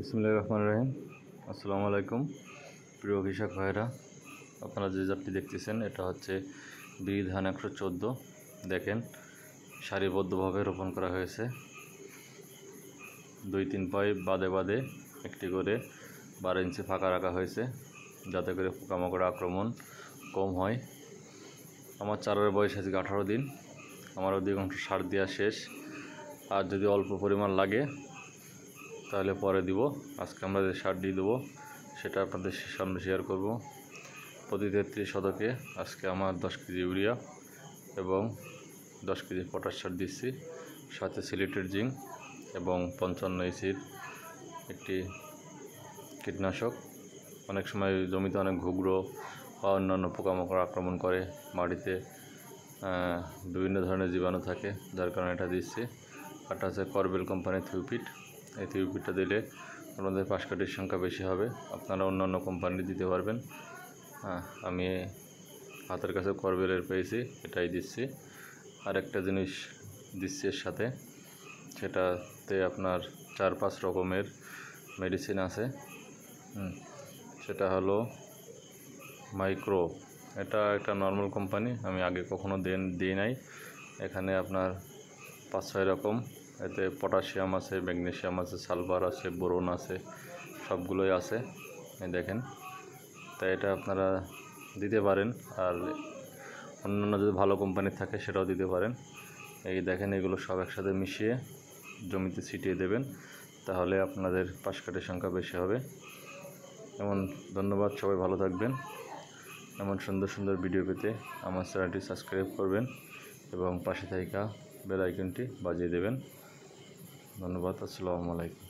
বিসমিল্লাহির রহমানির রহিম। আসসালামু আলাইকুম প্রিয় কৃষক ভাইরা, আপনারা যে জাতটি দেখতেছেন এটা হচ্ছে বিরি ধান 114। দেখেন সারিবদ্ধভাবে রোপণ করা হয়েছে। 2-3 পাইপ বাদে বাদে একটি করে 12 ইঞ্চি ফাঁকা রাখা হয়েছে, যাতে করে পোকামাকড় আক্রমণ কম হয়। আমার চারার বয়স আজকে 18 দিন। আমার অধিকাংশ সার দেওয়া শেষ, আর যদি অল্প পরিমাণ লাগে তাহলে পরে দিব। আজকে আমরা যে সার দিয়ে দেবো সেটা আপনাদের সামনে শেয়ার করব। প্রতি 33 শতকে আজকে আমার 10 কেজি ইউরিয়া এবং 10 কেজি পটাশ সার দিচ্ছি, সাথে সিলিটেড জিঙ্ক এবং 55 ইসির একটি কীটনাশক। অনেক সময় জমিতে অনেক ঘুঘরো বা অন্যান্য পোকামাকড় আক্রমণ করে, মাটিতে বিভিন্ন ধরনের জীবাণু থাকে, যার কারণে এটা দিচ্ছি। এটা হচ্ছে করবেল কোম্পানির থিউপিট। এই থিউপিটটা দিলে আপনাদের পাশকাঠির সংখ্যা বেশি হবে। আপনারা অন্যান্য কোম্পানি দিতে পারবেন। আমি হাতের কাছে করবেলের পেয়েছি, এটাই দিচ্ছি। আর একটা জিনিস দিচ্ছি এর সাথে, সেটাতে আপনার 4-5 রকমের মেডিসিন আছে। সেটা হলো মাইক্রো। এটা একটা নর্মাল কোম্পানি, আমি আগে কখনো দিই নাই। এখানে আপনার 5-6 রকম, এতে পটাশিয়াম আছে, ম্যাগনেসিয়াম আছে, সালফার আছে, বোরন আছে, সবগুলোই আছে। এই দেখেন, তাই এটা আপনারা দিতে পারেন। আর অন্যান্য যদি ভালো কোম্পানির থাকে সেটাও দিতে পারেন। এই দেখেন, এগুলো সব একসাথে মিশিয়ে জমিতে ছিটিয়ে দেবেন, তাহলে আপনাদের পাশকাঠির সংখ্যা বেশি হবে। ধন্যবাদ, সবাই ভালো থাকবেন। এমন সুন্দর সুন্দর ভিডিও পেতে আমার চ্যানেলটি সাবস্ক্রাইব করবেন এবং পাশে থাকা বেল আইকনটি বাজিয়ে দেবেন। ধন্যবাদ। আসসালামু আলাইকুম।